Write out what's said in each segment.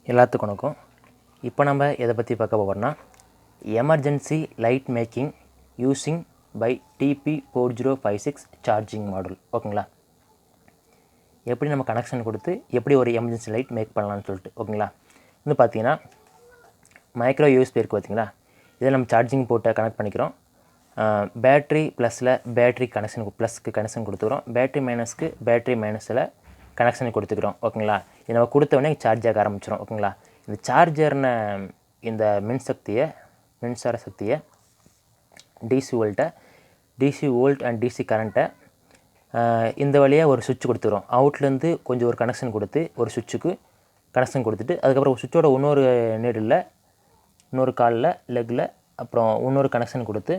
எல்லாத்துக்கும் வணக்கம். இப்போ நம்ம எதை பற்றி பார்க்க போகிறோம்னா emergency light making using by TP4056 charging model. ஓகேங்களா, எப்படி நம்ம கனெக்ஷன் கொடுத்து எப்படி ஒரு எமர்ஜென்சி லைட் மேக் பண்ணலாம்னு சொல்லிட்டு. ஓகேங்களா, வந்து பார்த்தீங்கன்னா மைக்ரோ யூஎஸ்பி இருக்குது பார்த்தீங்களா, இதை நம்ம சார்ஜிங் போட்டு கனெக்ட் பண்ணிக்கிறோம். பேட்ரி ப்ளஸில் பேட்ரி கனெக்ஷன் ப்ளஸ்க்கு கனெக்ஷன் கொடுத்துக்கிறோம், பேட்ரி மைனஸ்க்கு பேட்ரி மைனஸில் கனெக்ஷன் கொடுத்துக்கிறோம். ஓகேங்களா, இது நம்ம கொடுத்தவொடனே சார்ஜ் ஆக ஆரம்பிச்சிடும். ஓகேங்களா, இந்த சார்ஜர்ன இந்த மின்சார சக்தியை டிசி வோல்ட் அண்ட் டிசி கரண்ட்டை இந்த வழியாக ஒரு சுவிட்ச் கொடுத்துக்கிறோம். அவுட்லேருந்து கொஞ்சம் ஒரு கனெக்ஷன் கொடுத்து ஒரு சுவிட்சுக்கு கனெக்ஷன் கொடுத்துட்டு அதுக்கப்புறம் ஒரு சுவிட்சோட இன்னொரு நீடில் இன்னொரு காலில் லெக்கில் அப்புறம் இன்னொரு கனெக்ஷன் கொடுத்து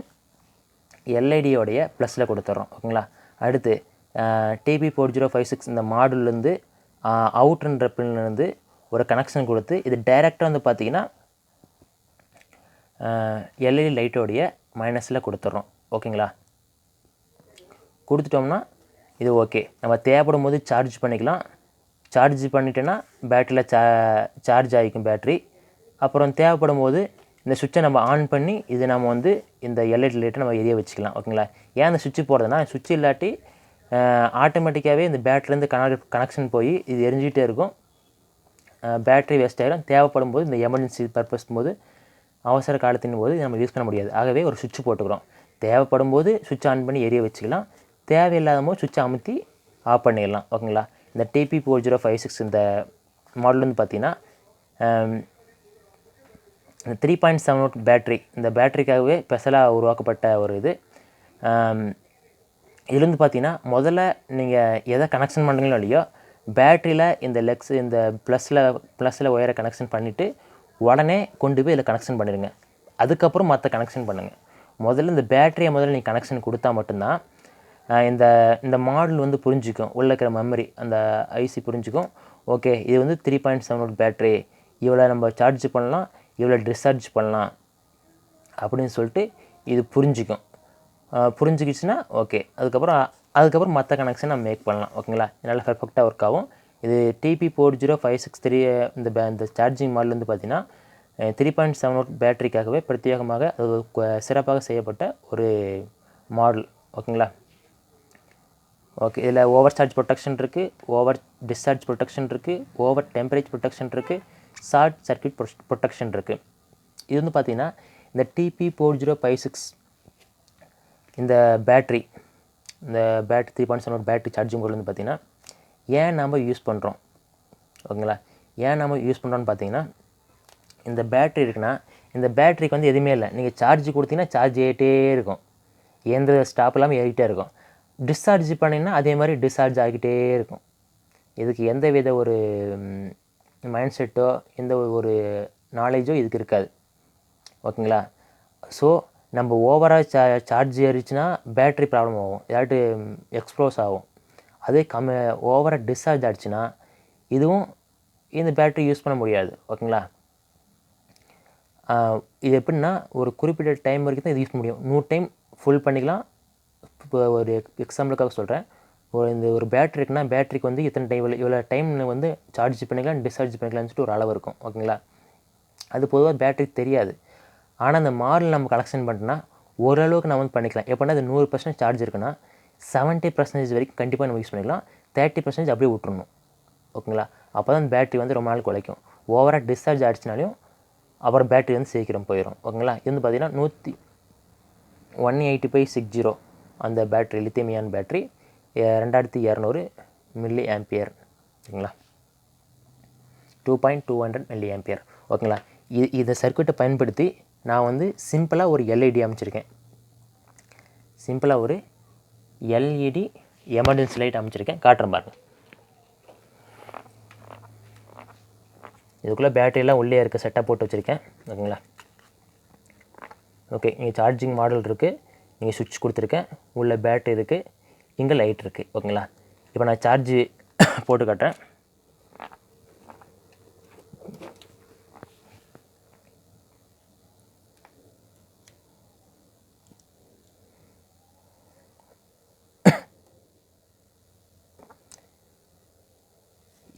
எல்ஐடியோடைய ப்ளஸில் கொடுத்துட்றோம். ஓகேங்களா, அடுத்து TP4056 இந்த மாடுலேருந்து அவுட்ன்ற பின்லேருந்து ஒரு கனெக்ஷன் கொடுத்து இது டைரெக்டாக வந்து பார்த்திங்கன்னா எல்இடி லைட்டோடைய மைனஸில் கொடுத்துட்றோம். ஓகேங்களா, கொடுத்துட்டோம்னா இது ஓகே. நம்ம தேவைப்படும் போது சார்ஜ் பண்ணிக்கலாம். சார்ஜ் பண்ணிட்டோன்னா பேட்டரியில் சார்ஜ் ஆகிக்கும் பேட்ரி. அப்புறம் தேவைப்படும் போது இந்த சுவிட்சை நம்ம ஆன் பண்ணி இது நம்ம வந்து இந்த எல்இடி லைட்டை நம்ம எரிய வச்சுக்கலாம். ஓகேங்களா, ஏன் அந்த சுவிட்சு போடுறதுனா சுவிட்ச் இல்லாட்டி ஆட்டோமேட்டிக்காகவே இந்த பேட்டரிலேருந்து கனெக்ஷன் போய் இது எரிஞ்சிகிட்டே இருக்கும், பேட்ரி வேஸ்ட் ஆகிடும். தேவைப்படும் போது இந்த எமர்ஜென்சி பர்பஸ் போது அவசர காலத்தின் போது நம்ம யூஸ் பண்ண முடியாது. ஆகவே ஒரு சுவிட்ச் போட்டுக்கிறோம். தேவைப்படும் போது சுவிட்ச் ஆன் பண்ணி எரிய வச்சுக்கலாம், தேவையில்லாத போது சுவிட்சை அமுத்தி ஆஃப் பண்ணிடலாம். ஓகேங்களா, இந்த TP4056 இந்த மாடல் வந்து பார்த்திங்கன்னா 3.7V பேட்ரி, இந்த பேட்டரிக்காகவே ஸ்பெஷலாக உருவாக்கப்பட்ட ஒரு இது. இதுலேருந்து பார்த்தீங்கன்னா முதல்ல நீங்கள் எதை கனெக்ஷன் பண்ணுறீங்களோ இல்லையோ பேட்டரியில் இந்த இந்த ப்ளஸில் ஒயரை கனெக்ஷன் பண்ணிவிட்டு உடனே கொண்டு போய் இதில் கனெக்ஷன் பண்ணிடுங்க. அதுக்கப்புறம் மற்ற கனெக்ஷன் பண்ணுங்கள். முதல்ல இந்த பேட்டரியை நீங்கள் கனெக்ஷன் கொடுத்தா மட்டும்தான் இந்த இந்த மாடல் வந்து புரிஞ்சிக்கும், உள்ளே இருக்கிற மெமரி அந்த ஐசி புரிஞ்சிக்கும். ஓகே, இது வந்து 3.7V பேட்டரி, இவ்வளோ நம்ம சார்ஜ் பண்ணலாம், இவ்வளோ டிஸ்சார்ஜ் பண்ணலாம் அப்படின்னு சொல்லிட்டு இது புரிஞ்சிக்கும். புரிஞ்சிக்கிச்சுன்னா ஓகே, அதுக்கப்புறம் மற்ற கனெக்ஷன் நம்ம மேக் பண்ணலாம். ஓகேங்களா, நல்லா பர்ஃபெக்டாக ஒர்க் ஆகும். இது TP4056 இந்த சார்ஜிங் மாடல் வந்து பார்த்திங்கன்னா 3.7V பேட்டரிக்காகவே பிரத்யேகமாக அது சிறப்பாக செய்யப்பட்ட ஒரு மாடல். ஓகேங்களா, ஓகே, இதில் ஓவர் சார்ஜ் ப்ரொடெக்ஷன் இருக்குது, ஓவர் டிஸ்சார்ஜ் ப்ரொடெக்ஷன் இருக்குது, ஓவர் டெம்பரேச்சர் ப்ரொடெக்ஷன் இருக்குது, ஷார்ட் சர்க்யூட் ப்ரொடெக்ஷன் இருக்குது. இது வந்து பார்த்திங்கன்னா இந்த TP4056 இந்த battery 3.7V battery charging board வந்து பார்த்திங்கன்னா ஏன் நம்ம யூஸ் பண்ணுறோம். ஓகேங்களா, ஏன் நம்ம யூஸ் பண்ணுறோன்னு பார்த்தீங்கன்னா இந்த பேட்ரி இருக்குன்னா இந்த பேட்ரிக்கு வந்து எதுவுமே இல்லை, நீங்கள் சார்ஜ் கொடுத்தீங்கன்னா சார்ஜ் ஏறிட்டே இருக்கும், எந்த ஸ்டாப் இல்லாமல் ஏறிட்டே இருக்கும். டிஸ்சார்ஜ் பண்ணிங்கன்னா அதே மாதிரி டிஸ்சார்ஜ் ஆகிட்டே இருக்கும். இதுக்கு எந்த வித ஒரு மைண்ட் செட்டோ எந்த ஒரு நாலேஜோ இதுக்கு இருக்காது. ஓகேங்களா, ஸோ நம்ம ஓவராக சார்ஜ் ஏறிச்சுன்னா பேட்ரி ப்ராப்ளம் ஆகும், ஏதாட்டு எக்ஸ்ப்ளோஸ் ஆகும். அதே ஓவராக டிஸ்சார்ஜ் ஆகிடுச்சுன்னா இதுவும் இந்த பேட்ரி யூஸ் பண்ண முடியாது. ஓகேங்களா, இது எப்படின்னா ஒரு குறிப்பிட்ட டைம் வரைக்கும் தான் இது யூஸ் பண்ண முடியும். 100 டைம் ஃபுல் பண்ணிக்கலாம். இப்போ ஒரு எக்ஸாம்பிளுக்காக சொல்கிறேன், ஒரு பேட்ரி இருக்குன்னா பேட்ரிக்கு வந்து இத்தனை டைம் இவ்வளோ டைம் வந்து சார்ஜ் பண்ணிக்கலாம் டிஸ்சார்ஜ் பண்ணிக்கலாம்னு சொல்லிட்டு ஒரு அளவு இருக்கும். ஓகேங்களா, அது பொதுவாக பேட்ரிக்கு தெரியாது. ஆனால் அந்த மாடல் நம்ம கனெக்ஷன் பண்ணிட்டோன்னா ஓரளவுக்கு நம்ம வந்து பண்ணிக்கலாம். எப்படின்னா அது 100% சார்ஜ் இருக்குன்னா 70% வரைக்கும் கண்டிப்பாக நம்ம யூஸ் பண்ணிக்கலாம், 30% அப்படியே விட்டுறணும். ஓகேங்களா, அப்போ தான் பேட்ரி வந்து ரொம்ப நாள் குலைக்கும். ஓவராக டிஸ்சார்ஜ் ஆகிடுச்சினாலையும் அப்புறம் பேட்ரி வந்து சீக்கிரம் போயிடும். ஓகேங்களா, இது வந்து பார்த்திங்கன்னா 180/60 அந்த பேட்ரி லித்தியம் பேட்ரி 2200 mAh. ஓகேங்களா, 2.200 mAh. ஓகேங்களா, இந்த சர்க்யூட்டை பயன்படுத்தி நான் வந்து சிம்பிளாக ஒரு எல்இடி அமைச்சிருக்கேன். சிம்பிளாக ஒரு எல்இடி எமர்ஜென்சி லைட் அமைச்சிருக்கேன், காட்டுறேன் பாருங்கள். இதுக்குள்ளே பேட்டரியெல்லாம் உள்ளே இருக்க செட்டப் போட்டு வச்சுருக்கேன். ஓகேங்களா, ஓகே, இங்கே சார்ஜிங் மாடல் இருக்குது, இங்கே சுவிட்ச் கொடுத்துருக்கேன், உள்ள பேட்டரி இருக்குது, இங்கே லைட் இருக்குது. ஓகேங்களா, இப்போ நான் சார்ஜ் போட்டு காட்டுறேன்.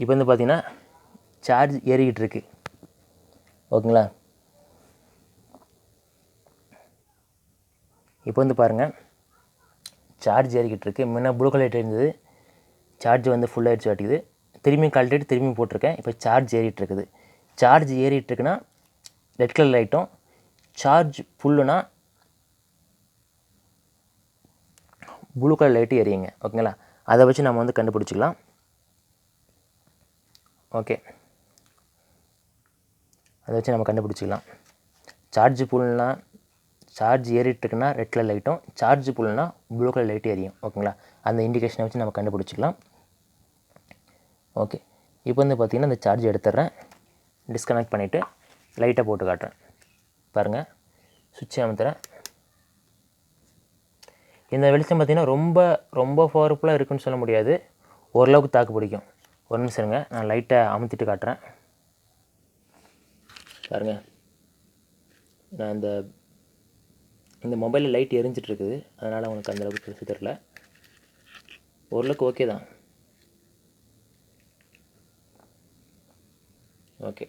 இப்போ வந்து பார்த்திங்கன்னா சார்ஜ் ஏறிக்கிட்டு இருக்குது. ஓகேங்களா. இப்போ வந்து பாருங்கள், சார்ஜ் ஏறிக்கிட்டு இருக்குது. முன்ன ப்ளூ கலர் இருந்தது, சார்ஜ் வந்து ஃபுல் ஆகிடுச்சு காட்டிக்குது. திரும்பி கழட்டிட்டு திரும்பி போட்டிருக்கேன். இப்போ சார்ஜ் ஏறிட்டுருக்குது. சார்ஜ் ஏறிட்டுருக்குன்னா ரெட் கலர் லைட்டும், சார்ஜ் ஃபுல்லுனா ப்ளூ கலர் லைட்டு எரியுங்க. ஓகேங்களா. அதை வச்சு நம்ம வந்து கண்டுபிடிச்சிக்கலாம். ஓகே, அதை வச்சு நம்ம கண்டுபிடிச்சிக்கலாம். சார்ஜ் ஃபுல்னா, சார்ஜ் ஏறிட்டுருக்குன்னா ரெட் கலர் லைட்டும், சார்ஜ் ஃபுல்னா ப்ளூ கலர் லைட்டு எரியும். ஓகேங்களா. அந்த இண்டிகேஷனை வச்சு நம்ம கண்டுபிடிச்சிக்கலாம். ஓகே, இப்போ வந்து பார்த்திங்கன்னா இந்த சார்ஜ் எடுத்துடுறேன். டிஸ்கனெக்ட் பண்ணிவிட்டு லைட்டை போட்டு காட்டுறேன். பாருங்கள், சுவிட்சை அமுத்துறேன். இந்த வெளிச்சம் பார்த்திங்கன்னா ரொம்ப ரொம்ப பவர்ஃபுல்லாக இருக்குதுன்னு சொல்ல முடியாது, ஓரளவுக்கு தாக்கு பிடிக்கும். ஒரு நிமிஷம் இருங்க, நான் லைட்டை அமுத்திட்டு காட்டுறேன். பாருங்கள், நான் இந்த மொபைலில் லைட் எரிஞ்சிட்ருக்குது, அதனால் உனக்கு அந்தளவுக்கு பெருசு தெரில. ஓரளவுக்கு ஓகே தான். ஓகே,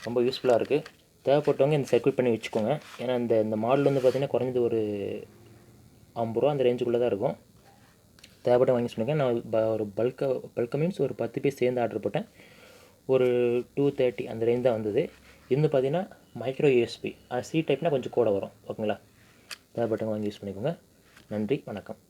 ரொம்ப யூஸ்ஃபுல்லாக இருக்குது. தேவைப்பட்டவங்க இந்த சர்க்யூட் பண்ணி வச்சுக்கோங்க. ஏன்னா இந்த மாடல் வந்து பார்த்திங்கன்னா குறைஞ்சது ஒரு 50 ரூபா அந்த ரேஞ்சுக்குள்ளே தான் இருக்கும். தேவைப்பட்ட வாங்கி சொன்னீங்க. நான் ஒரு பல்காக மீன்ஸ் ஒரு 10 பீஸ் சேர்ந்து ஆர்டர் போட்டேன். ஒரு 230 அந்த ரேஞ்ச் தான் வந்தது. இது பார்த்திங்கன்னா மைக்ரோ யூஎஸ்பி, சி டைப்னால் கொஞ்சம் கூட வரும். ஓகேங்களா. தேவைப்பட்டவங்க வாங்கி யூஸ் பண்ணிக்கோங்க. நன்றி, வணக்கம்.